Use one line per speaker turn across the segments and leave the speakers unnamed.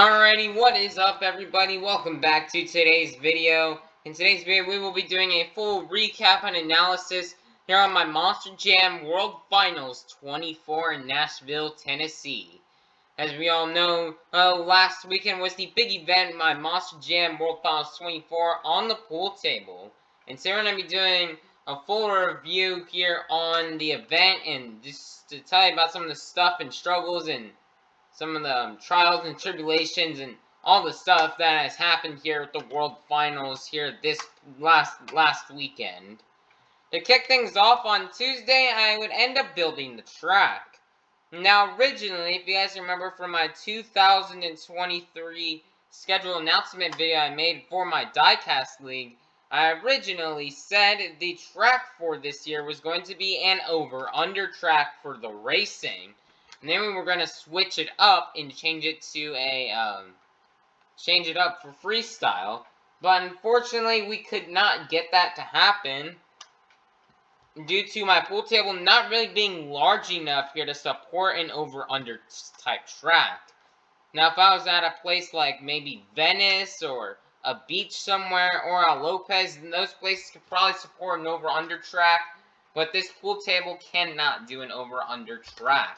Alrighty, what is up everybody? Welcome back to today's video. In today's video, we will be doing a full recap and analysis here on my Monster Jam World Finals 24 in Nashville, Tennessee. As we all know, last weekend was the big event, my Monster Jam World Finals 24 on the pool table. And so we're going to be doing a full review here on the event and just to tell you about some of the stuff and struggles and some of the trials and tribulations and all the stuff that has happened here at the World Finals here this last weekend. To kick things off on Tuesday, I would end up building the track. Now, originally, if you guys remember from my 2023 schedule announcement video I made for my Diecast League, I originally said the track for this year was going to be an over-under track for the racing. And then we were going to switch it up and change it to change it up for freestyle. But unfortunately, we could not get that to happen due to my pool table not really being large enough here to support an over-under type track. Now, if I was at a place like maybe Venice or a beach somewhere or a Lopez, then those places could probably support an over-under track. But this pool table cannot do an over-under track.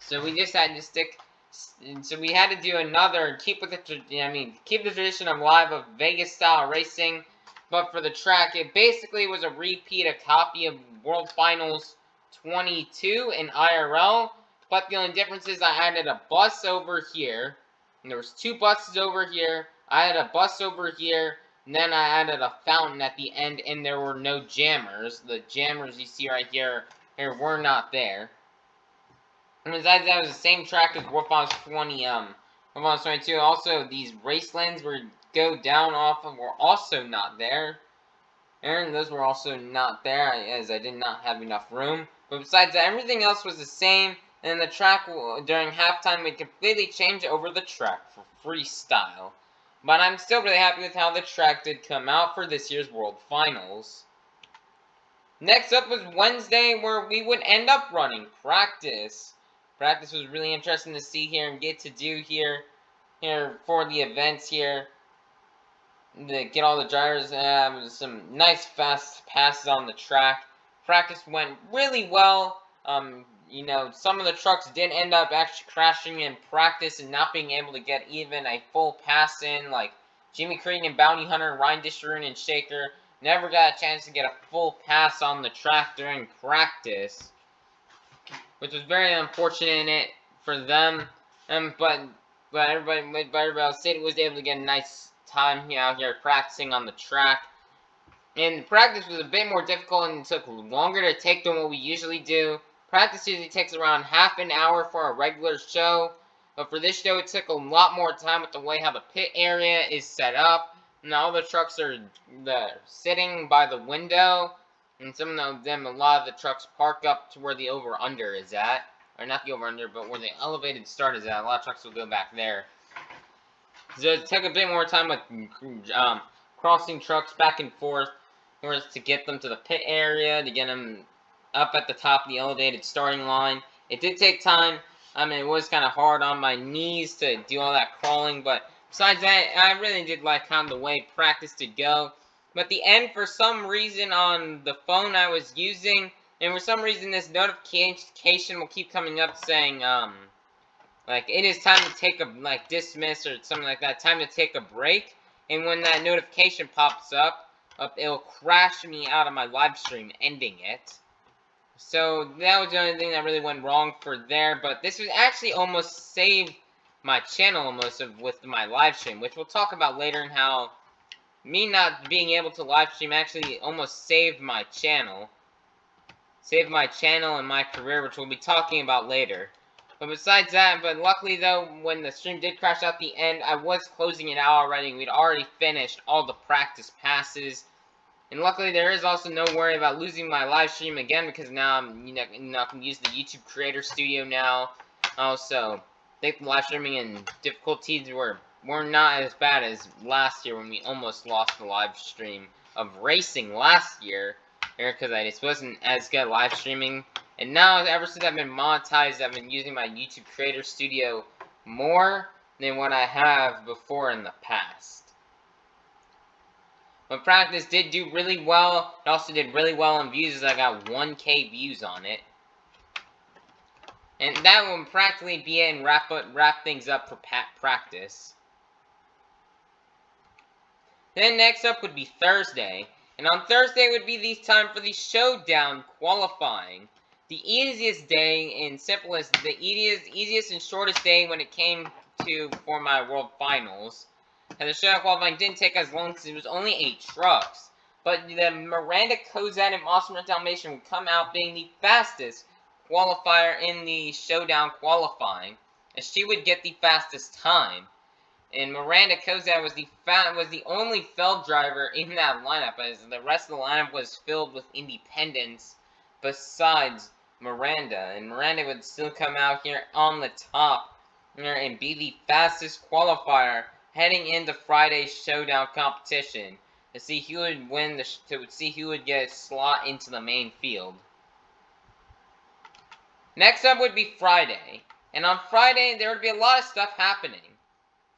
So we just had to stick. So we had to do another, keep the tradition of live of Vegas style racing, but for the track, it basically was a repeat, a copy of World Finals 22 in IRL. But the only difference is I added a bus over here, and there was two buses over here. I had a bus over here, and then I added a fountain at the end, and there were no jammers. The jammers you see right here were not there. And besides that, was the same track as World Finals 22. Also, these race lanes where go down off of were also not there. And those were also not there, as I did not have enough room. But besides that, everything else was the same. And the track, during halftime, we completely changed over the track for freestyle. But I'm still really happy with how the track did come out for this year's World Finals. Next up was Wednesday, where we would end up running practice. Practice was really interesting to see here and get to do here for the events here. To get all the drivers, some nice fast passes on the track. Practice went really well. You know, some of the trucks did end up actually crashing in practice and not being able to get even a full pass in, like Jimmy Creed and Bounty Hunter and Ryan Disharoon and Shaker never got a chance to get a full pass on the track during practice, which was very unfortunate for them. But everybody else was able to get a nice time out here practicing on the track. And the practice was a bit more difficult and it took longer to take than what we usually do. Practice usually takes around half an hour for a regular show, but for this show it took a lot more time with the way how the pit area is set up. And all the trucks are sitting by the window, and some of them, a lot of the trucks park up to where the over-under is at. Or not the over-under, but where the elevated start is at. A lot of trucks will go back there. So it took a bit more time with crossing trucks back and forth to get them to the pit area, to get them up at the top of the elevated starting line. It did take time. I mean, it was kind of hard on my knees to do all that crawling, but besides that, I really did like kind of the way practice did go. But the end, for some reason, on the phone I was using, and for some reason this notification will keep coming up saying, like, it is time to take a, dismiss or something like that, time to take a break. And when that notification pops up, it'll crash me out of my live stream, ending it. So that was the only thing that really went wrong for there, but this was actually almost saved my channel with my live stream, which we'll talk about later, and how me not being able to live stream actually almost saved my channel. Saved my channel and my career, which we'll be talking about later. But besides that, but luckily though, when the stream did crash out the end, I was closing it out already, and we'd already finished all the practice passes. And luckily, there is also no worry about losing my live stream again, because now I'm, I can use the YouTube Creator Studio now. Also, I think the live streaming and difficulties were not as bad as last year when we almost lost the live stream of racing last year, because I just wasn't as good at live streaming. And now, ever since I've been monetized, I've been using my YouTube Creator Studio more. than what I have before in the past. But practice did do really well. It also did really well on views as I got 1K views on it. And that will practically be it and wrap things up for practice. Then next up would be Thursday. And on Thursday would be the time for the showdown qualifying. The easiest day and simplest, the easiest and shortest day when it came to for my World Finals. And the showdown qualifying didn't take as long because it was only 8 trucks. But the Miranda Kozad and Awesome Dalmatian would come out being the fastest qualifier in the showdown qualifying, as she would get the fastest time. And Miranda Kozad was the only Feld driver in that lineup, as the rest of the lineup was filled with independents besides Miranda. And Miranda would still come out here on the top here and be the fastest qualifier heading into Friday's showdown competition to see who would win to see who would get a slot into the main field. Next up would be Friday, and on Friday there would be a lot of stuff happening.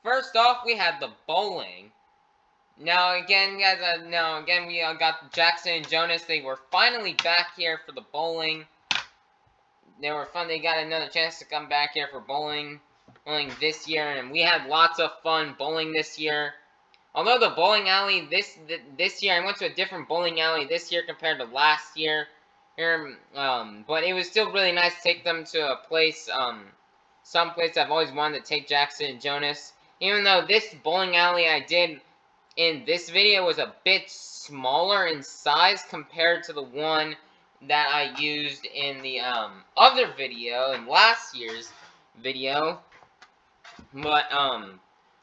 First off, we had the bowling. Now again, guys, we got Jackson and Jonas. They were finally back here for the bowling. They were fun. They got another chance to come back here for bowling this year, and we had lots of fun bowling this year. Although the bowling alley this year, I went to a different bowling alley this year compared to last year. But it was still really nice to take them to a place, some place I've always wanted to take Jackson and Jonas. Even though this bowling alley I did in this video was a bit smaller in size compared to the one that I used in the other video, in last year's video. But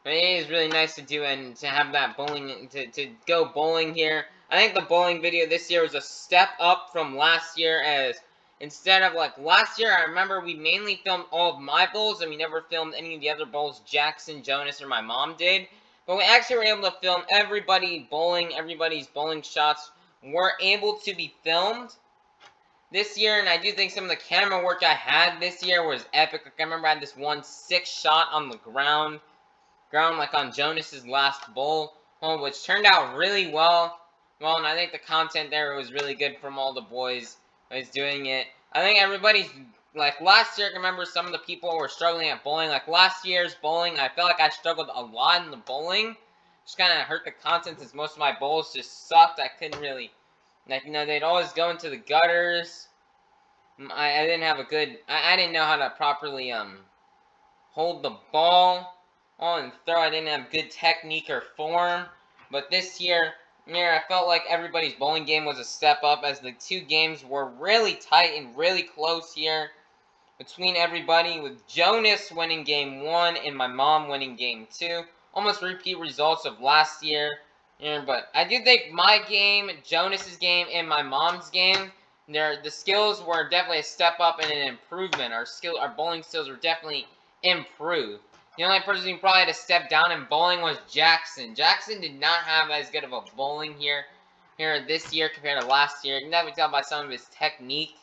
it is really nice to do and to have that bowling, to go bowling here. I think the bowling video this year was a step up from last year, as instead of like last year, I remember we mainly filmed all of my bowls and we never filmed any of the other bowls Jackson, Jonas, or my mom did. But we actually were able to film everybody bowling, everybody's bowling shots were able to be filmed this year, and I do think some of the camera work I had this year was epic. Like, I remember I had this one 6-shot on the ground like on Jonas's last bowl, which turned out really well. Well, and I think the content there was really good from all the boys who was doing it. I think everybody's, like last year, I remember some of the people were struggling at bowling. Like last year's bowling, I felt like I struggled a lot in the bowling. Just kind of hurt the content since most of my bowls just sucked. I couldn't really, like, they'd always go into the gutters. I didn't have a good, I didn't know how to properly, hold the ball on throw. I didn't have good technique or form. But this year, I felt like everybody's bowling game was a step up, as the 2 games were really tight and really close here between everybody, with Jonas winning game 1 and my mom winning game 2. Almost repeat results of last year. But I do think my game, Jonas's game, and my mom's game, the skills were definitely a step up and an improvement. Our bowling skills were definitely improved. The only person who probably had to step down in bowling was Jackson. Jackson did not have as good of a bowling here this year compared to last year. You can definitely tell by some of his technique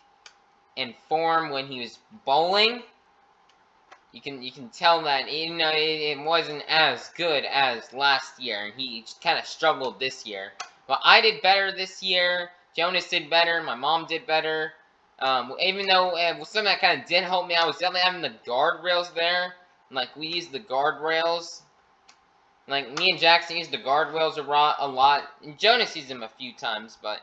and form when he was bowling. You can tell that it wasn't as good as last year, and he kind of struggled this year. But I did better this year. Jonas did better. My mom did better. Even though something that kind of did help me, I was definitely having the guardrails there. Like, we used the guardrails. Like, me and Jackson used the guardrails a lot. And Jonas used them a few times, but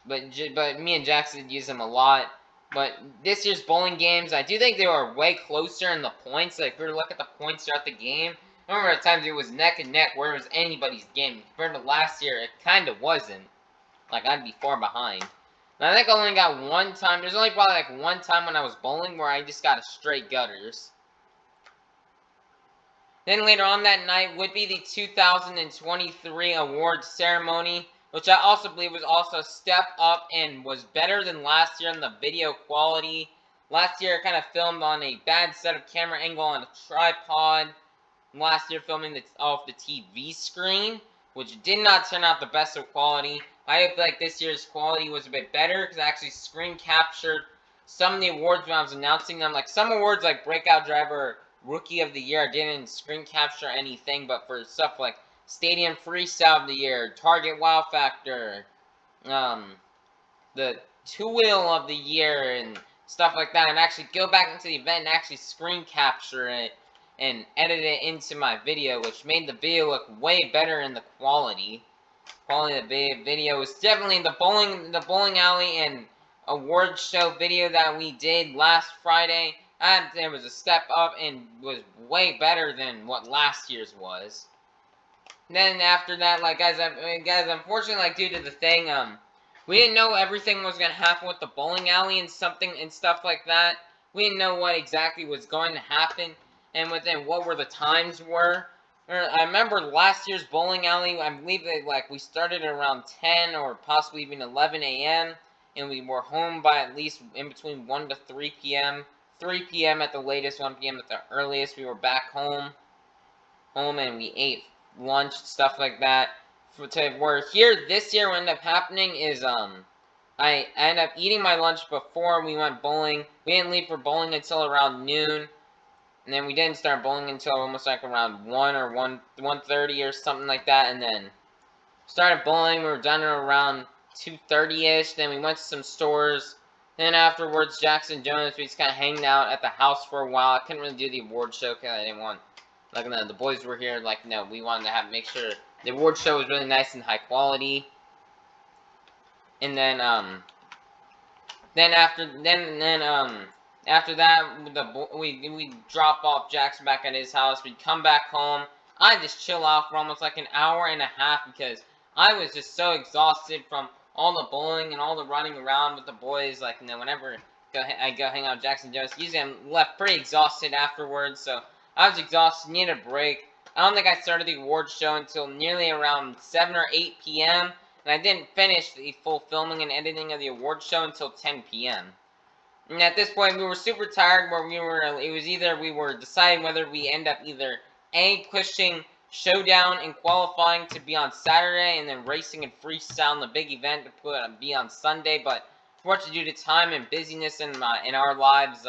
me and Jackson used them a lot. But this year's bowling games, I do think they were way closer in the points. Like, if we were to look at the points throughout the game, I remember at times it was neck and neck where it was anybody's game. Compared to last year, it kind of wasn't. Like, I'd be far behind. And I think I only got one time. There's only probably like one time when I was bowling where I just got a straight gutters. Then later on that night would be the 2023 awards ceremony, which I also believe was also a step up and was better than last year in the video quality. Last year I kind of filmed on a bad set of camera angle on a tripod. Last year filming off the TV screen, which did not turn out the best of quality. I feel like this year's quality was a bit better because I actually screen captured some of the awards when I was announcing them. Like some awards like Breakout Driver Rookie of the Year. I didn't screen capture anything, but for stuff like Stadium Freestyle of the Year, Target Wow Factor, the Two-Wheel of the Year, and stuff like that, and actually go back into the event and actually screen capture it and edit it into my video, which made the video look way better in the quality. Quality of the video was definitely the bowling alley and award show video that we did last Friday. It was a step up and was way better than what last year's was. And then after that, like guys, unfortunately, like due to the thing, we didn't know everything was gonna happen with the bowling alley and stuff like that. We didn't know what exactly was going to happen and within what were the times were. I remember last year's bowling alley, I believe that like we started around 10 or possibly even 11 a.m. and we were home by at least in between 1 to 3 p.m. 3 p.m. at the latest, 1 p.m. at the earliest. We were back home and we ate lunch, stuff like that. Where here this year what ended up happening is I ended up eating my lunch before we went bowling. We didn't leave for bowling until around noon. And then we didn't start bowling until almost like around 1 or 1:30 or something like that. And then started bowling. We were done around 2:30ish. Then we went to some stores. Then afterwards, Jackson Jonas, we just kind of hanged out at the house for a while. I couldn't really do the award show because I didn't want, like, no, the boys were here. Like, no, we wanted to make sure the award show was really nice and high quality. And then after that, we drop off Jackson back at his house. We'd come back home. I just chill out for almost like an hour and a half because I was just so exhausted from all the bowling and all the running around with the boys. Like, you know, whenever I go hang out with Jackson Jones, usually I'm left pretty exhausted afterwards. So I was exhausted, needed a break. I don't think I started the awards show until nearly around 7 or 8 p.m. And I didn't finish the full filming and editing of the awards show until 10 p.m. And at this point, we were super tired where it was either we were deciding whether we end up either A, pushing Showdown and qualifying to be on Saturday and then racing and freestyle in the big event to be on Sunday, but unfortunately due to time and busyness in our lives,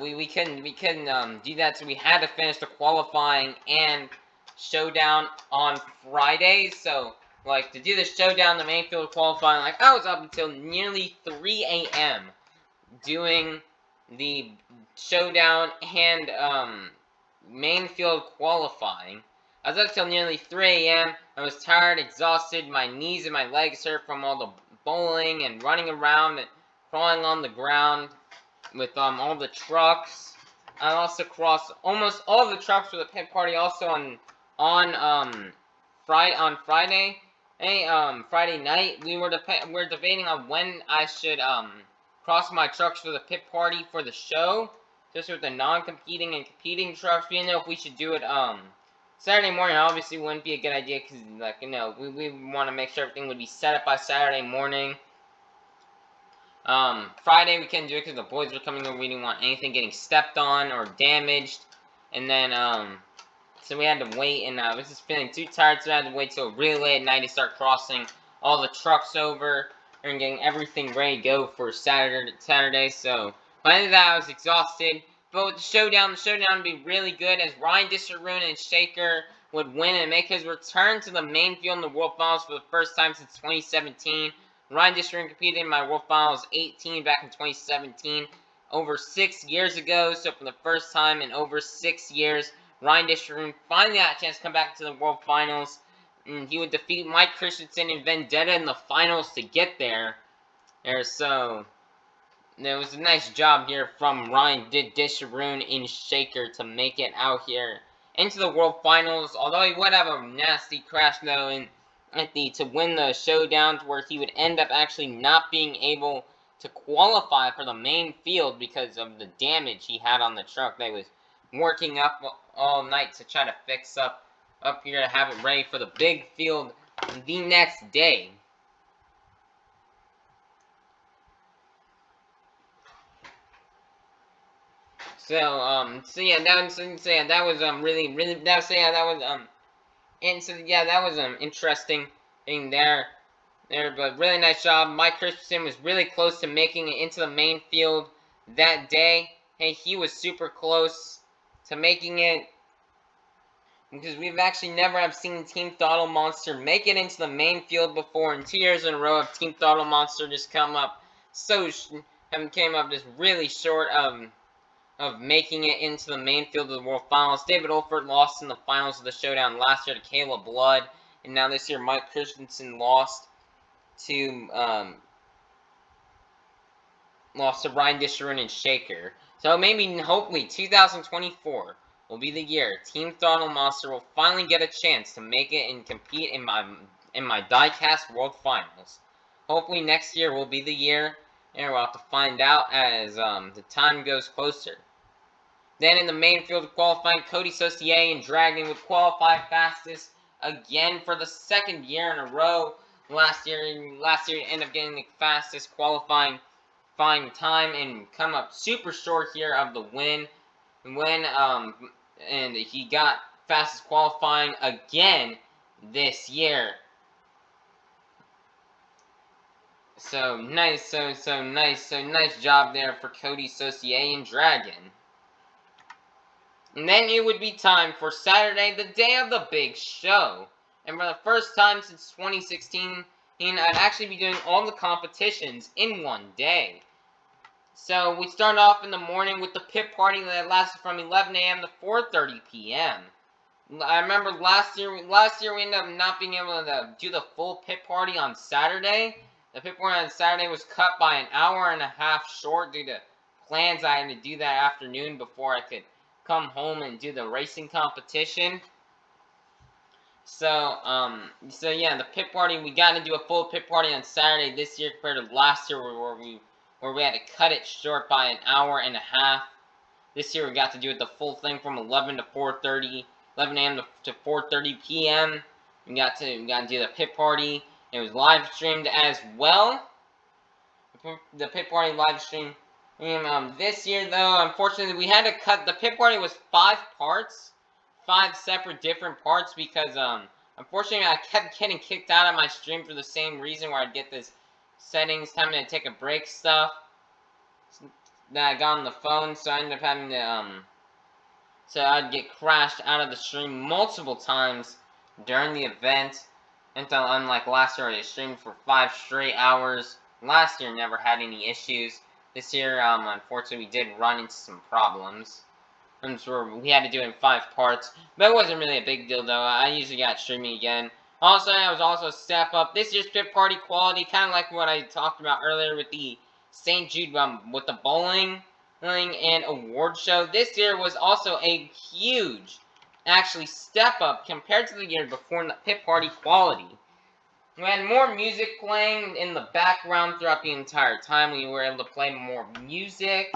we couldn't do that, so we had to finish the qualifying and Showdown on Friday. So like to do the Showdown, the main field qualifying, like I was up until nearly 3 a.m. doing the Showdown and main field qualifying. I was up till nearly 3 a.m. I was tired, exhausted, my knees and my legs hurt from all the bowling and running around and crawling on the ground with all the trucks. I also crossed almost all the trucks for the pit party also on Friday. Friday night we were debating on when I should cross my trucks for the pit party for the show, just with the non-competing and competing trucks. We didn't know if we should do it Saturday morning. Obviously wouldn't be a good idea because, like, you know, we want to make sure everything would be set up by Saturday morning. Friday we couldn't do it because the boys were coming over. We didn't want anything getting stepped on or damaged. And then, so we had to wait, and I was just feeling too tired, so I had to wait till really late at night to start crossing all the trucks over and getting everything ready to go for Saturday. So, by the end of that, I was exhausted. But with the Showdown would be really good as Ryan Disharoon and Shaker would win and make his return to the main field in the World Finals for the first time since 2017. Ryan Disharoon competed in my World Finals 18 back in 2017, over 6 years ago. So for the first time in over 6 years, Ryan Disharoon finally got a chance to come back to the World Finals. And he would defeat Mike Christensen and Vendetta in the finals to get there. So it was a nice job here from Ryan Disharoon and Shaker to make it out here into the World Finals. Although he would have a nasty crash though to win the Showdown, where he would end up actually not being able to qualify for the main field because of the damage he had on the truck. They was working up all night to try to fix up here to have it ready for the big field the next day. So that was interesting thing there, but really nice job. Mike Christensen was really close to making it into the main field that day. hey, he was super close to making it. Because we've actually never have seen Team Throttle Monster make it into the main field before, and 2 years in a row of Team Throttle Monster just came up just really short of making it into the main field of the World Finals. David Olfert lost in the finals of the showdown last year to Caleb Blood, and now this year Mike Christensen lost to Ryan Disharin and Shaker. So maybe, hopefully, 2024 will be the year Team Throttle Monster will finally get a chance to make it and compete in my Diecast World Finals. Hopefully next year will be the year, and we'll have to find out as the time goes closer. Then in the main field of qualifying, Cody Saucier and Dragon would qualify fastest again for the second year in a row. Last year he ended up getting the fastest qualifying time and come up super short here of the win. And he got fastest qualifying again this year. So nice, so nice job there for Cody Saucier and Dragon. And then it would be time for Saturday, the day of the big show. And for the first time since 2016, I'd actually be doing all the competitions in one day. So we started off in the morning with the pit party that lasted from 11 a.m. to 4:30 p.m. I remember last year we ended up not being able to do the full pit party on Saturday. The pit party on Saturday was cut by an hour and a half short due to plans I had to do that afternoon before I could come home and do the racing competition. So yeah, the pit party, we got to do a full pit party on Saturday this year compared to last year where we had to cut it short by an hour and a half. This year we got to do it the full thing from 11 a.m. to 4:30 p.m. We got to do the pit party. It was live streamed as well. The pit party live stream. This year though, unfortunately, we had to cut. The pit party was 5 parts, 5 separate different parts because unfortunately I kept getting kicked out of my stream for the same reason where I'd get this settings, time to take a break stuff that I got on the phone, so I ended up having to so I'd get crashed out of the stream multiple times during the event. Until, unlike last year, I streamed for 5 straight hours. Last year never had any issues. This year, unfortunately, we did run into some problems. We had to do it in 5 parts, but it wasn't really a big deal though. I usually got streaming again. Also, I was also a step up. This year's pit party quality, kind of like what I talked about earlier with the St. Jude with the bowling and award show. This year was also a huge, actually, step up compared to the year before in the pit party quality. We had more music playing in the background throughout the entire time. We were able to play more music.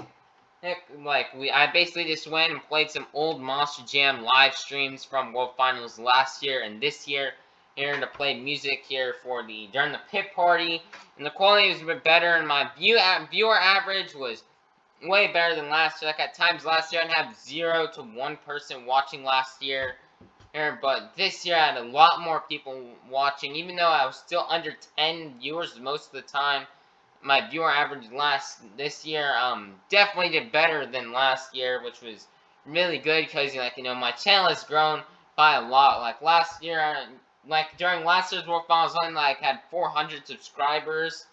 I basically just went and played some old Monster Jam live streams from World Finals last year and this year here to play music here for during the pit party, and the quality was a bit better, and my viewer average was way better than last year. Like at times last year I'd have 0 to 1 person watching last year. But this year I had a lot more people watching, even though I was still under 10 viewers most of the time. My viewer average this year definitely did better than last year, which was really good because my channel has grown by a lot. Like last year, during last year's World Finals, I had 400 subscribers,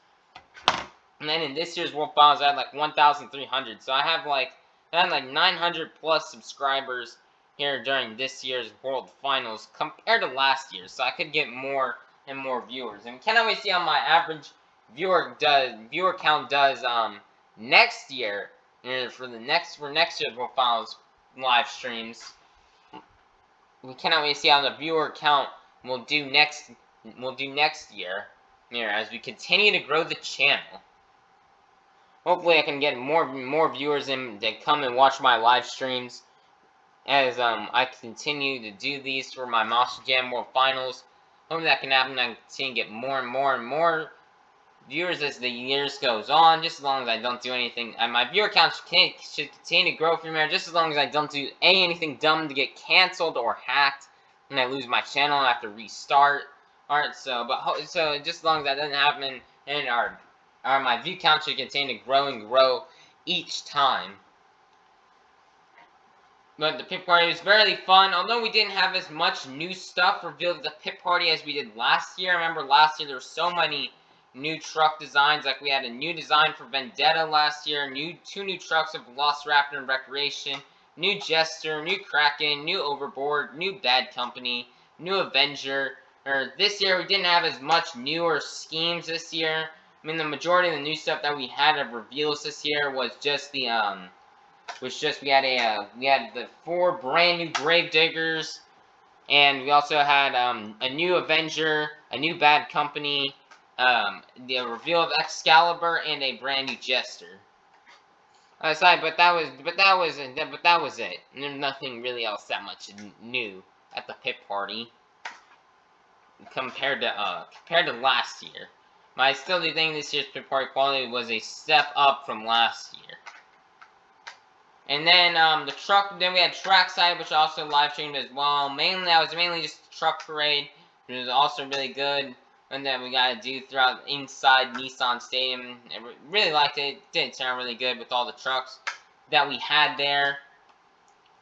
and then in this year's World Finals I had like 1,300. So I had like 900 plus subscribers here during this year's World Finals compared to last year, so I could get more and more viewers. And can't always see how my average viewer count does next year for next year's World Finals live streams. We cannot wait to see how the viewer count will do next year as we continue to grow the channel. Hopefully I can get more viewers in that come and watch my live streams as I continue to do these for my Monster Jam World Finals. Hopefully that can happen. I can continue to get more and more viewers as the years goes on, just as long as I don't do anything. And my viewer count should continue to grow from here, just as long as I don't do anything dumb to get canceled or hacked, and I lose my channel and I have to restart. Alright, so just as long as that doesn't happen, and my view count should continue to grow and grow each time. But the pit party was very fun, although we didn't have as much new stuff revealed at the pit party as we did last year. I remember last year there were so many new truck designs. Like we had a new design for Vendetta last year, two new trucks of Velociraptor and Recreation, new Jester, new Kraken, new Overboard, new Bad Company, new Avenger. This year we didn't have as much newer schemes this year. I mean, the majority of the new stuff that we had of reveals this year was just the we had the 4 brand new Gravediggers, and we also had a new Avenger, a new Bad Company, the reveal of Excalibur, and a brand new Jester. Sorry, but that was it. There's nothing really else that much new at the pit party compared to last year. But I still do think this year's pit party quality was a step up from last year. And then then we had Trackside, which also live streamed as well. That was mainly just a truck parade, which was also really good. And then we got to do throughout inside Nissan Stadium. I really liked it. It did turn out really good with all the trucks that we had there.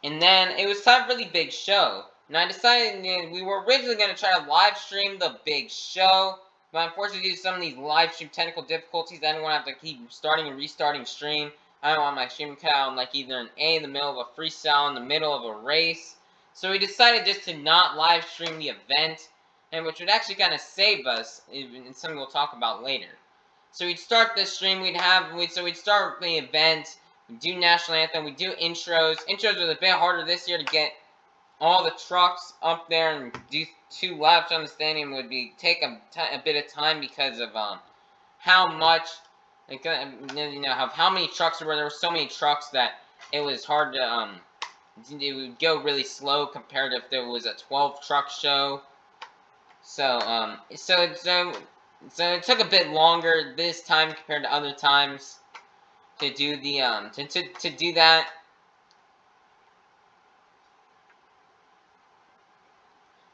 And then it was time for the big show. And I decided we were originally going to try to live stream the big show. But unfortunately, due to some of these live stream technical difficulties, I didn't want to have to keep starting and restarting stream. I don't want my stream cut out like either an A in the middle of a freestyle in the middle of a race. So we decided just to not live stream the event, and which would actually kind of save us, and something we'll talk about later. So we'd start the stream, we'd start the event, we'd do National Anthem, we'd do intros. Intros was a bit harder this year to get all the trucks up there and do 2 laps on the stadium would take a bit of time because of how much, how many trucks there were. There were so many trucks that it was hard to it would go really slow compared to if there was a 12 truck show. So it took a bit longer this time compared to other times to do the to do that.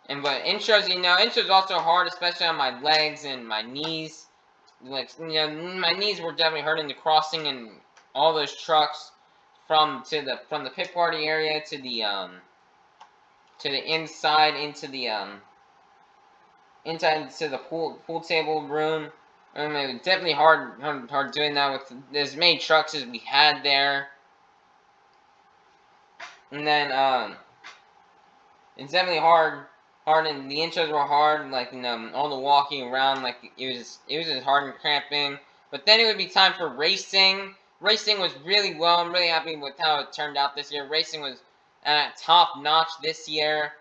But intros also hard, especially on my legs and my knees. Like, my knees were definitely hurting the crossing and all those trucks from the pit party area to the inside into the pool table room. I mean, it was definitely hard doing that with as many trucks as we had there. And then it's definitely hard, and the intros were hard, like, all the walking around, like, it was just hard and cramping. But then it would be time for racing. Racing was really well. I'm really happy with how it turned out this year. Racing was top notch this year.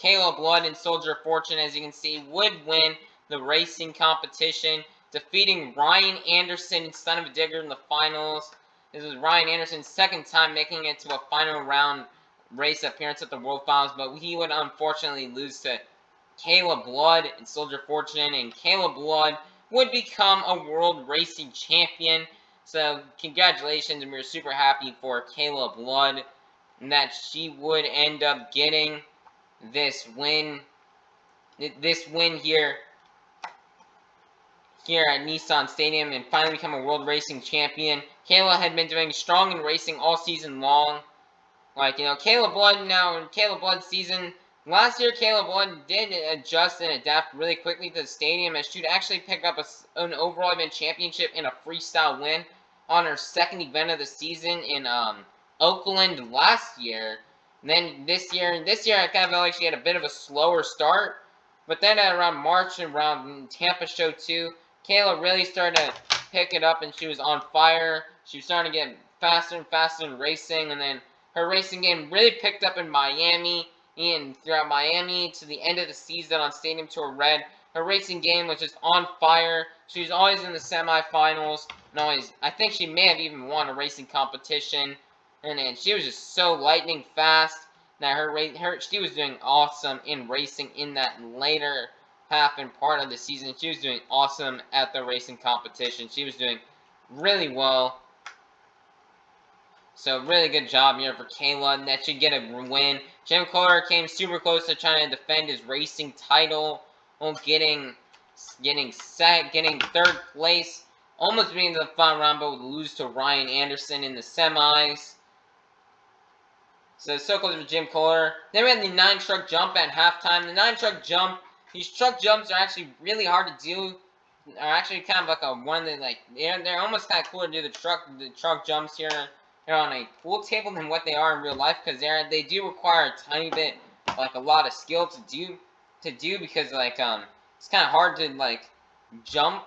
Kayla Blood and Soldier of Fortune, as you can see, would win the racing competition, defeating Ryan Anderson and Son of a Digger in the finals. This was Ryan Anderson's 2nd time making it to a final round race appearance at the World Finals, but he would unfortunately lose to Kayla Blood and Soldier Fortune, and Kayla Blood would become a World Racing Champion. So congratulations, and we're super happy for Kayla Blood, and that she would end up getting this win here at Nissan Stadium and finally become a World Racing Champion. Kayla had been doing strong in racing all season long. Like, Kayla Blood's season, last year Kayla Blood did adjust and adapt really quickly to the stadium, as she'd actually pick up an overall event championship in a freestyle win on her 2nd event of the season in Oakland last year. And then this year I kind of felt like she had a bit of a slower start, but then around March and around Tampa Show 2, Kayla really started to pick it up, and she was on fire. She was starting to get faster and faster in racing, and then her racing game really picked up in Miami, and throughout Miami to the end of the season on Stadium Tour Red, her racing game was just on fire. She was always in the semifinals, and I think she may have even won a racing competition, and she was just so lightning fast that she was doing awesome in racing in that later half and part of the season. She was doing awesome at the racing competition. She was doing really well. So really good job here for Kayla, and that should get a win. Jim Kohler came super close to trying to defend his racing title, getting 3rd place, almost being to the final round, but would lose to Ryan Anderson in the semis. So Circles for Jim Kohler. Then we had the 9-truck jump at halftime. The 9-truck jump, these truck jumps are actually really hard to do. Are actually kind of like a one that like they're almost kind of cool to do the truck jumps here. They're on a pool table than what they are in real life because they do require a tiny bit, like a lot of skill to do because like it's kind of hard to like jump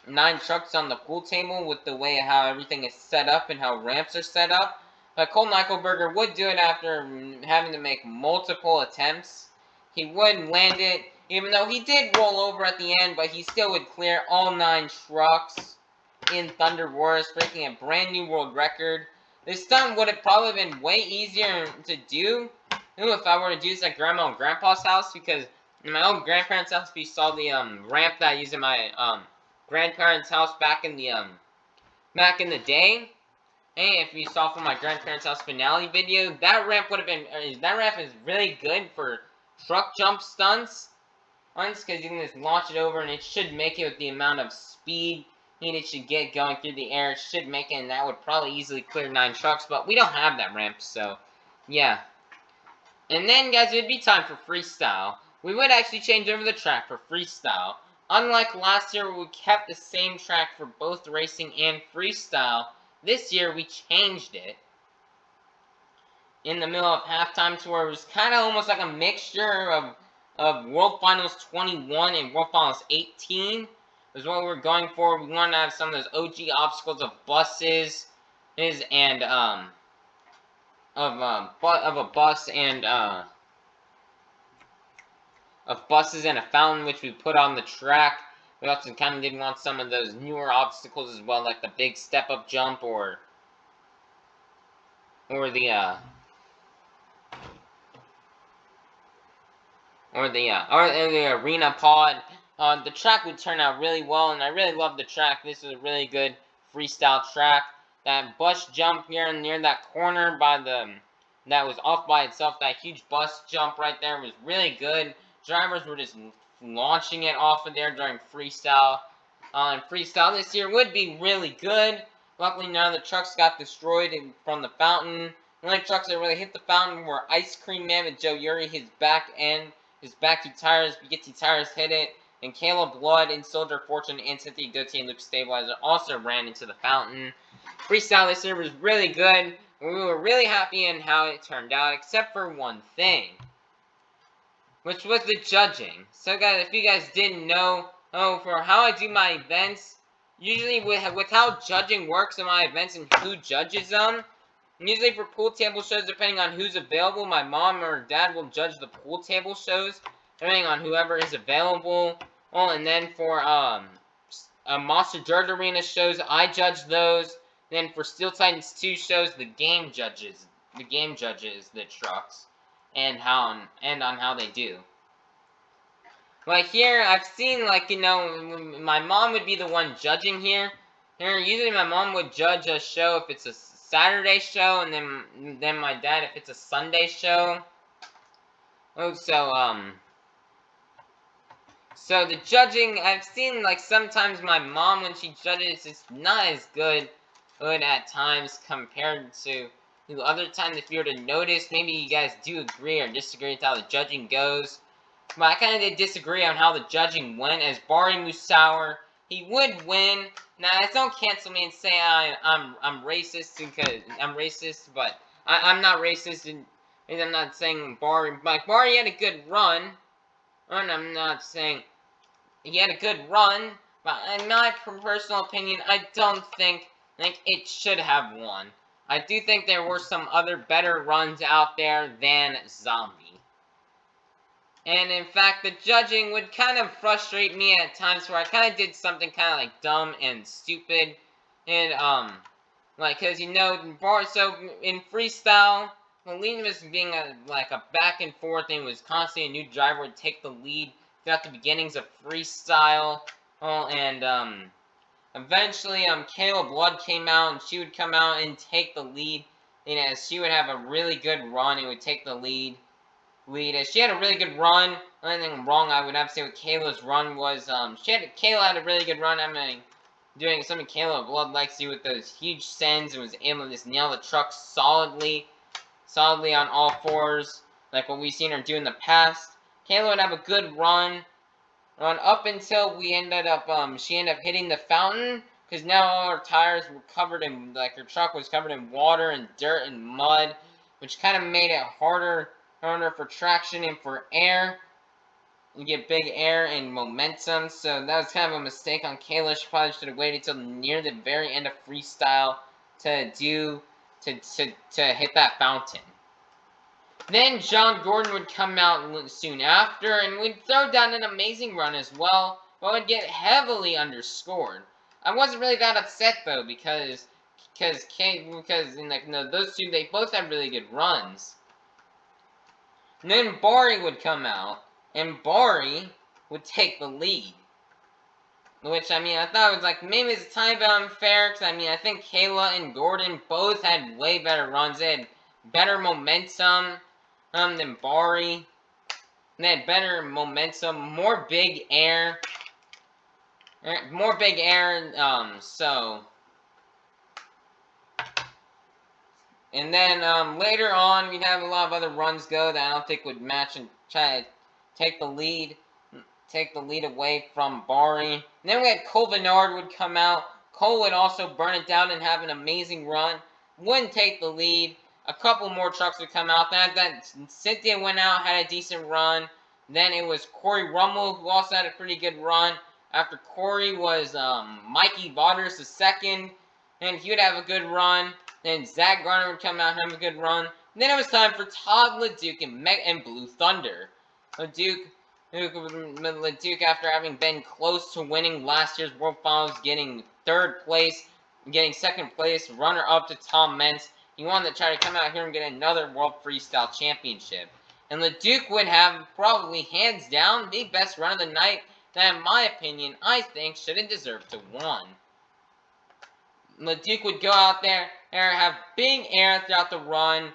9 trucks on the pool table with the way how everything is set up and how ramps are set up. But Colt Eichelberger would do it after having to make multiple attempts. He would land it, even though he did roll over at the end, but he still would clear all 9 trucks in Thunder Wars, breaking a brand new world record. This stunt would have probably been way easier to do if I were to do this at Grandma and Grandpa's house, because in my old grandparents' house, we saw the ramp that I used in my grandparents' house back in the day. Hey, if you saw from my grandparents' house finale video, that ramp is really good for truck jump stunts. Because you can just launch it over and it should make it with the amount of speed it should get going through the air. It should make it, and that would probably easily clear 9 trucks, but we don't have that ramp, so yeah. And then, guys, it would be time for freestyle. We would actually change over the track for freestyle. Unlike last year, where we kept the same track for both racing and freestyle, this year we changed it in the middle of halftime to where it was kind of almost like a mixture of World Finals 21 and World Finals 18 is what we were going for. We wanted to have some of those OG obstacles of buses and of buses and a fountain, which we put on the track. We also kind of did want some of those newer obstacles as well, like the big step-up jump or the arena pod. The track would turn out really well, and I really love the track. This is a really good freestyle track. That bus jump here near that corner that was off by itself, that huge bus jump right there was really good. Drivers were just launching it off of there during freestyle. And freestyle this year would be really good. Luckily, none of the trucks got destroyed from the fountain. The only trucks that really hit the fountain were Ice Cream Man with Joe Uri, his back two tires, Bugatti tires hit it, and Caleb Blood and Soldier Fortune and Cynthia Gauthier and Luke Stabilizer also ran into the fountain. Freestyle this year was really good. We were really happy in how it turned out, except for one thing, which was the judging. So guys, if you guys didn't know, for how I do my events, usually with how judging works in my events and who judges them, usually for pool table shows, depending on who's available, my mom or dad will judge the pool table shows, depending on whoever is available. And then for Monster Dirt Arena shows, I judge those. Then for Steel Titans 2 shows, the game judges the trucks and on how they do. Like here, I've seen, like, my mom would be the one judging here. Usually my mom would judge a show if it's a Saturday show, and then my dad if it's a Sunday show. So the judging, I've seen, like, sometimes my mom, when she judges, it's not as good at times compared to other times. If you were to notice, maybe you guys do agree or disagree with how the judging goes. But I kind of did disagree on how the judging went, as Bari Musauer, he would win. Now, don't cancel me and say I'm racist, because I'm racist, but I'm not racist, and I'm not saying Bari, like, Bari had a good run, and I'm not saying he had a good run, but in my personal opinion, I don't think it should have won. I do think there were some other better runs out there than Zombie. And in fact, the judging would kind of frustrate me at times where I kind of did something kind of like dumb and stupid. And, because, so in freestyle, the lead was being a back and forth thing, was constantly a new driver would take the lead throughout the beginnings of freestyle. Eventually, Kayla Blood came out, and she would come out and take the lead. And she would have a really good run and would take the lead. She had a really good run. The only thing wrong I would have to say with Kayla's run was, Kayla had a really good run. Doing something Kayla Blood likes to do with those huge sends and was able to just nail the truck solidly. solidly on all fours, like what we've seen her do in the past. Kayla would have a good run up until we ended up, she ended up hitting the fountain, because now all her tires were covered in, like, her truck was covered in water and dirt and mud, which kind of made it harder for traction and for air. You get big air and momentum, so that was kind of a mistake on Kayla. She probably should have waited till near the very end of freestyle to hit that fountain. Then John Gordon would come out soon after and would throw down an amazing run as well, but would get heavily underscored. I wasn't really that upset though because those two, they both had really good runs. And then Bari would come out, and Bari would take the lead. Which, I mean, I thought it was like, maybe it's a tiny bit unfair, because, I mean, I think Kayla and Gordon both had way better runs. They had better momentum than Bari. They had better momentum, more big air. So... And then, later on, we'd have a lot of other runs go that I don't think would match and try to take the lead away from Bari. And then we had Cole Bernard would come out. Cole would also burn it down and have an amazing run. Wouldn't take the lead. A couple more trucks would come out. Then Cynthia went out, had a decent run. Then it was Corey Rummel, who also had a pretty good run. After Corey was Mikey Waters the second, and he would have a good run. Then Zach Garner would come out and have a good run. And then it was time for Todd LeDuc and Blue Thunder. LeDuc, after having been close to winning last year's World Finals, getting second place, runner-up to Tom Meents, he wanted to try to come out here and get another World Freestyle Championship. And LeDuc would have probably, hands down, the best run of the night that, in my opinion, I think should have deserved to win. LeDuc would go out there and have big air throughout the run.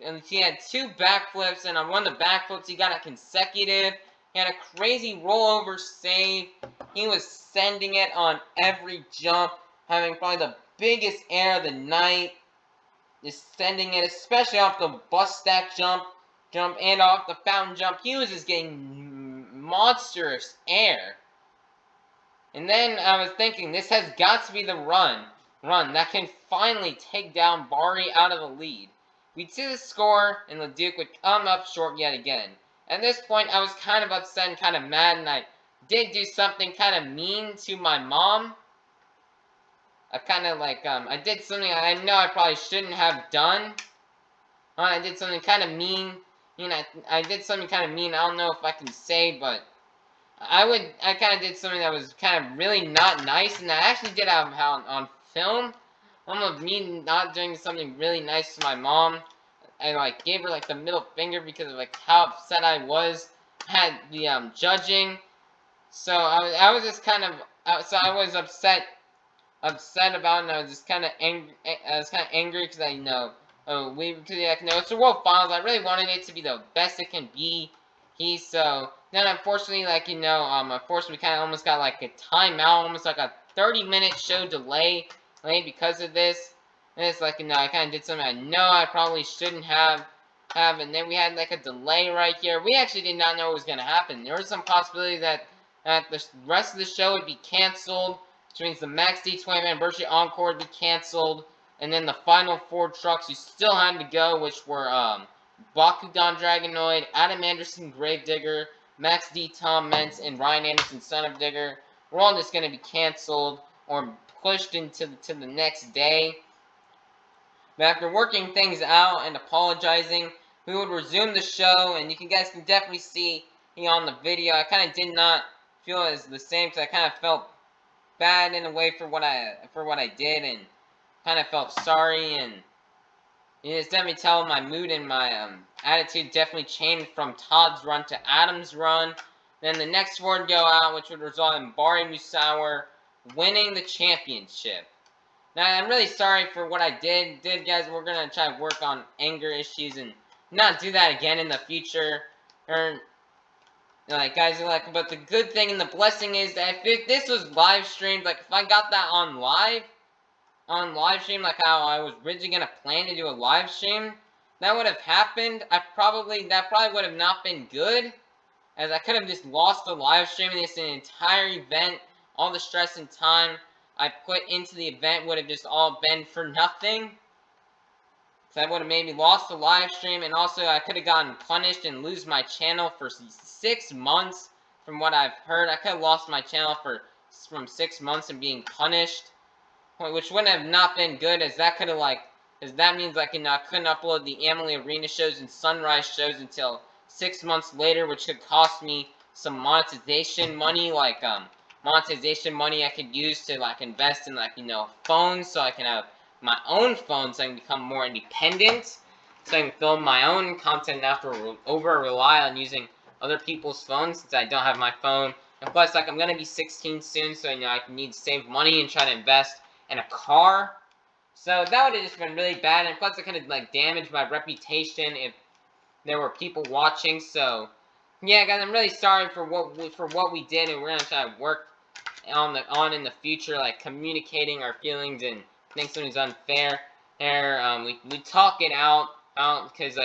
And he had 2 backflips, and on one of the backflips, he got a consecutive. He had a crazy rollover save. He was sending it on every jump, having probably the biggest air of the night. Just sending it, especially off the bus stack jump, and off the fountain jump. He was just getting monstrous air. And then I was thinking, this has got to be the run that can finally take down Bari out of the lead. We'd see the score, and LeDuc would come up short yet again. At this point, I was kind of upset and kind of mad, and I did do something kind of mean to my mom. I did something I know I probably shouldn't have done. I did something kind of mean. I did something kind of mean. I don't know if I can say, but I kind of did something that was kind of really not nice, and I actually did have on film. Of me not doing something really nice to my mom. I gave her the middle finger because of how upset I was at the judging. So I was just kind of I was upset about it, and I was just kind of angry. I was kind of angry because it's the World Finals. I really wanted it to be the best it can be. So then unfortunately unfortunately we kind of almost got a timeout, almost a 30-minute show delay because of this. And it's I kind of did something I know I probably shouldn't have. And then we had a delay right here. We actually did not know what was going to happen. There was some possibility that the rest of the show would be canceled, which means the Max D20 Anniversary Encore would be canceled. And then the final 4 trucks who still had to go, which were Bakugan Dragonoid, Adam Anderson Gravedigger, Max D Tom Meents, and Ryan Anderson Son of Digger, were all just going to be canceled or pushed into the next day. But after working things out and apologizing, we would resume the show, and you guys can definitely see on the video, I kind of did not feel as the same, because I kind of felt bad in a way for what I did, and kind of felt sorry, and it's definitely tell my mood and my attitude definitely changed from Todd's run to Adam's run. Then the next 4 would go out, which would result in Bari Musauer winning the championship. Now, I'm really sorry for what I did, guys. We're going to try to work on anger issues and not do that again in the future. Guys, but the good thing and the blessing is that if this was live streamed, if I got that on live stream, how I was originally going to plan to do a live stream, that would have happened, that probably would have not been good, as I could have just lost the live stream and this entire event. All the stress and time I put into the event would have just all been for nothing. So that would have made me lost the live stream, and also I could have gotten punished and lose my channel for 6 months. From what I've heard, I could have lost my channel from 6 months and being punished, which wouldn't have not been good, as that could have as that means I couldn't upload the Emily Arena shows and Sunrise shows until 6 months later, which could cost me some monetization money, monetization money I could use to invest in phones, so I can have my own phone, so I can become more independent, so I can film my own content after over rely on using other people's phones, since I don't have my phone. And plus, I'm gonna be 16 soon, so I need to save money and try to invest in a car. So that would have just been really bad, and plus it could have damaged my reputation if there were people watching. So yeah, guys, I'm really sorry for what we did, and we're gonna try to work on in the future, communicating our feelings and think something's unfair. We talk it out because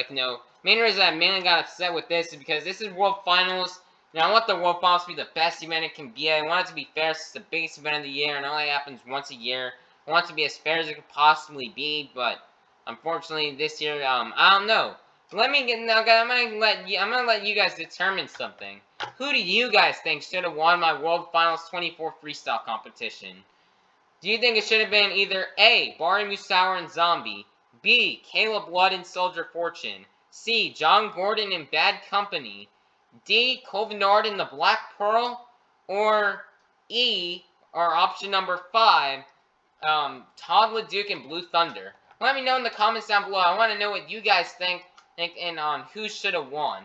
main reason I mainly got upset with this is because this is World Finals. Now I want the World Finals to be the best event it can be. I want it to be fair since it's the biggest event of the year and it only happens once a year. I want it to be as fair as it could possibly be, but unfortunately this year, I don't know. Let me get now, guys. I'm gonna let you guys determine something. Who do you guys think should have won my World Finals 24 freestyle competition? Do you think it should have been either A, Bari Musauer and Zombie, B, Caleb Blood and Soldier Fortune, C, John Gordon and Bad Company, D, Colvinard and the Black Pearl, or E, or option number 5, Todd LeDuc and Blue Thunder? Let me know in the comments down below. I want to know what you guys think and on who should have won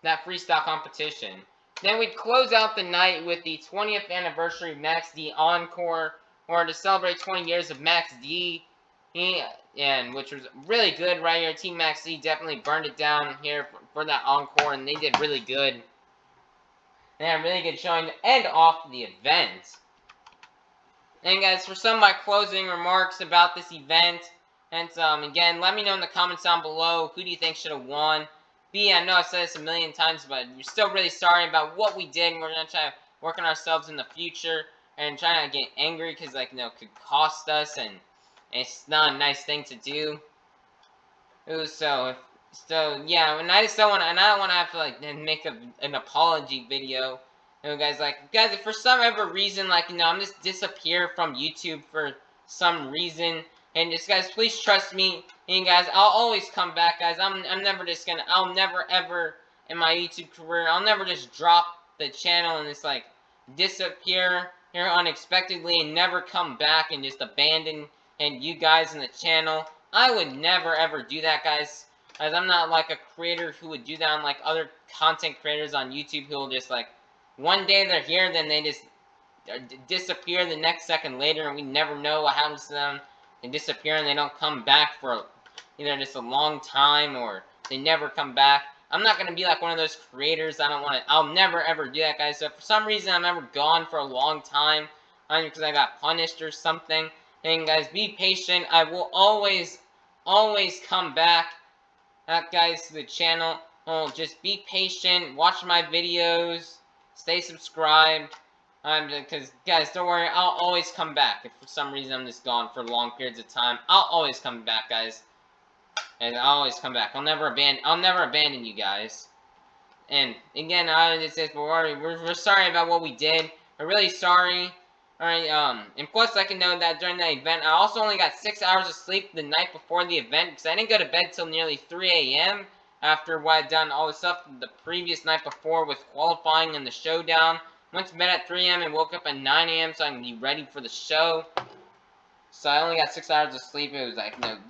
that freestyle competition. Then we'd close out the night with the 20th anniversary of Max D Encore, or to celebrate 20 years of Max D, and which was really good right here. Team Max D definitely burned it down here for that encore, and they did really good. They had a really good showing to end off the event. And guys, for some of my closing remarks about this event, and again, let me know in the comments down below, who do you think should have won? B, I know I've said this a million times, but we're still really sorry about what we did, and we're going to try to work on ourselves in the future, and try not to get angry, because, it could cost us, and it's not a nice thing to do. Ooh, so yeah, and I just don't want to, and I don't want to have to, make an apology video. Guys, if for some ever reason, I'm just disappear from YouTube for some reason, and just, guys, please trust me, and guys, I'll always come back, guys. I'm never just gonna, I'll never ever, in my YouTube career, I'll never just drop the channel and just, disappear here unexpectedly and never come back and just abandon you guys in the channel. I would never ever do that, guys. As I'm not a creator who would do that on other content creators on YouTube who will just one day they're here, then they just disappear the next second later, and we never know what happens to them. They disappear and they don't come back for either just a long time or they never come back. I'm not going to be one of those creators. I'll never ever do that, guys. So if for some reason I'm ever gone for a long time, because I got punished or something, then guys, be patient. I will always come back, guys, to the channel. Just be patient, watch my videos, stay subscribed, because, guys, don't worry, I'll always come back. If for some reason I'm just gone for long periods of time, I'll always come back, guys. And I'll always come back. I'll never abandon you guys. And again, we're sorry about what we did. We're really sorry. Alright, and plus I can know that during that event, I also only got 6 hours of sleep the night before the event, because I didn't go to bed till nearly 3 a.m. after what I'd done all the stuff the previous night before with qualifying and the showdown. Went to bed at 3 a.m. and woke up at 9 a.m. so I can be ready for the show. So I only got 6 hours of sleep. It was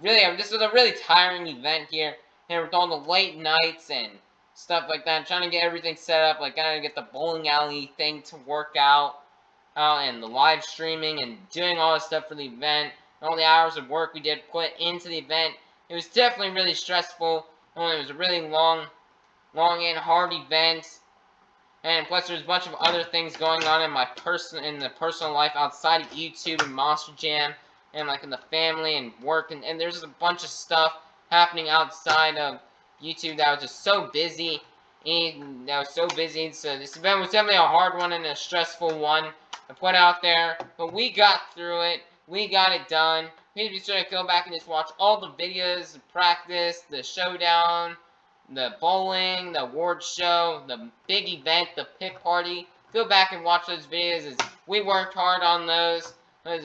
really, this was a really tiring event here. And with all the late nights and stuff like that, trying to get everything set up, trying to get the bowling alley thing to work out, and the live streaming and doing all this stuff for the event, and all the hours of work we did put into the event. It was definitely really stressful. It was a really long and hard event. And plus, there's a bunch of other things going on in my personal life outside of YouTube and Monster Jam. and like in the family and work, and there's a bunch of stuff happening outside of YouTube that was just so busy. So this event was definitely a hard one and a stressful one to put out there, but we got through it. We got it done. Please be sure to go back and just watch all the videos, the practice, the showdown, the bowling, the award show, the big event, the pit party. Go back and watch those videos. As we worked hard on those. It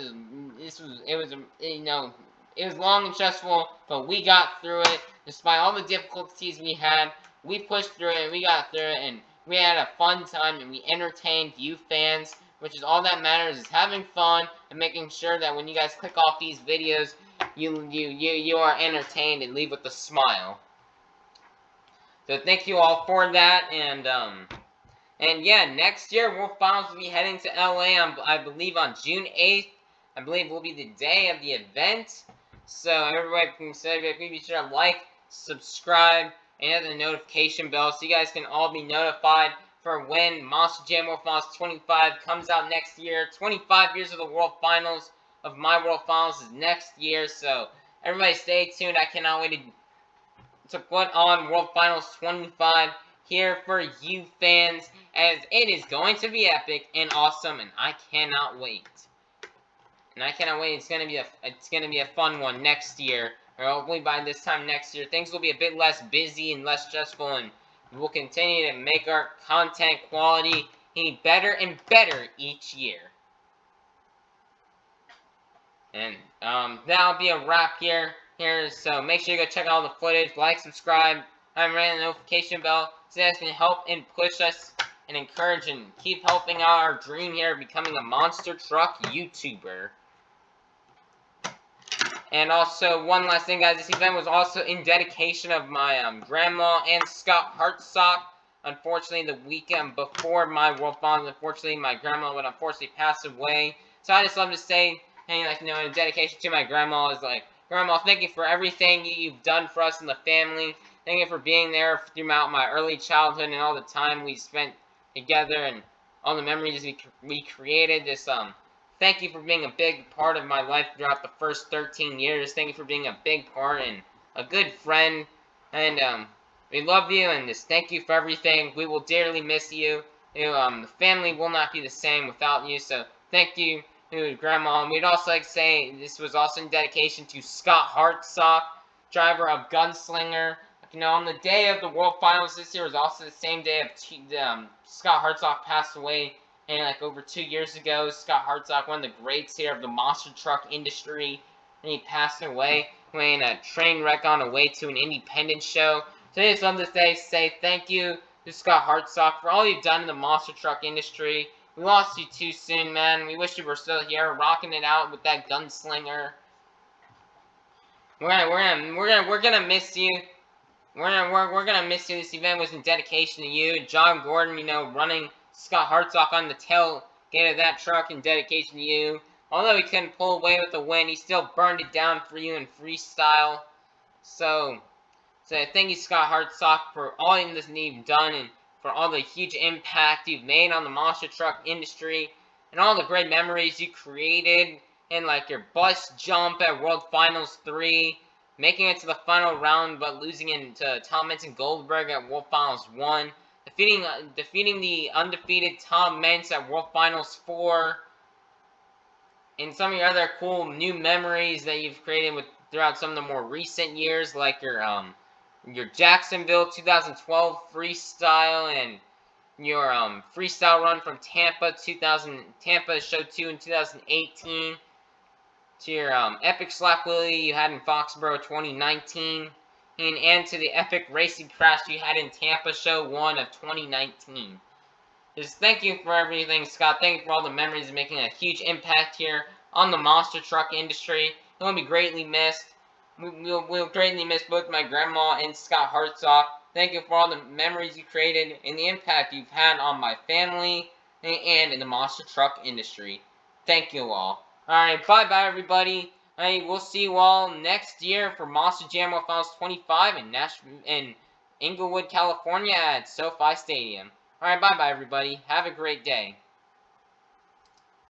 was long and stressful, but we got through it. Despite all the difficulties we had, we pushed through it and we got through it, and we had a fun time and we entertained you fans, which is all that matters, is having fun and making sure that when you guys click off these videos, you are entertained and leave with a smile. So thank you all for that, and yeah, next year World Finals will be heading to LA I believe on June 8th. I believe will be the day of the event. So everybody can be sure to like, subscribe, and hit the notification bell so you guys can all be notified for when Monster Jam World Finals 25 comes out next year. 25 years of the World Finals of my World Finals is next year, so everybody stay tuned. I cannot wait to put on World Finals 25 here for you fans, as it is going to be epic and awesome, and I cannot wait. It's gonna be a fun one next year, or hopefully by this time next year, things will be a bit less busy and less stressful, and we will continue to make our content quality better and better each year. And that'll be a wrap here. So make sure you go check out all the footage, like, subscribe, and ring the notification bell so that can help and push us and encourage and keep helping out our dream here of becoming a monster truck YouTuber. And also, one last thing, guys, this event was also in dedication of my grandma and Scott Hartsock. Unfortunately, the weekend before my World Finals, unfortunately, my grandma would unfortunately pass away. So I just love to say, hey, in dedication to my grandma, is like, Grandma, thank you for everything you've done for us and the family. Thank you for being there throughout my early childhood and all the time we spent together and all the memories we created. Thank you for being a big part of my life throughout the first 13 years. Thank you for being a big part and a good friend. And we love you, and just thank you for everything. We will dearly miss you. The family will not be the same without you. So thank you, Grandma. And we'd also like to say this was also in dedication to Scott Hartsock, driver of Gunslinger. On the day of the World Finals this year was also the same day of Scott Hartsock passed away. And over 2 years ago, Scott Hartsock, one of the greats here of the monster truck industry, and he passed away when a train wreck on the way to an independent show. So I just wanted to say thank you to Scott Hartsock for all you've done in the monster truck industry. We lost you too soon, man. We wish you were still here, rocking it out with that Gunslinger. We're gonna miss you. We're gonna miss you. This event was in dedication to you, John Gordon. Running Scott Hartsock on the tailgate of that truck in dedication to you. Although he couldn't pull away with the win, he still burned it down for you in freestyle. So thank you, Scott Hartsock, for all that you've done and for all the huge impact you've made on the monster truck industry and all the great memories you created, and your bus jump at World Finals 3, making it to the final round but losing it to Tom Meents and Goldberg at World Finals 1. Defeating the undefeated Tom Meents at World Finals 4, and some of your other cool new memories that you've created throughout some of the more recent years, like your Jacksonville 2012 freestyle and your freestyle run from Tampa Show 2 in 2018, to your epic slap wheelie you had in Foxborough 2019. And to the epic racing crash you had in Tampa Show 1 of 2019. Just thank you for everything, Scott. Thank you for all the memories and making a huge impact here on the monster truck industry. You'll be greatly missed. We'll greatly miss both my grandma and Scott Hartsock. Thank you for all the memories you created and the impact you've had on my family and in the monster truck industry. Thank you all. Alright, bye-bye, everybody. We'll see you all next year for Monster Jam World Finals 25 in Inglewood, California at SoFi Stadium. Alright, bye-bye, everybody. Have a great day.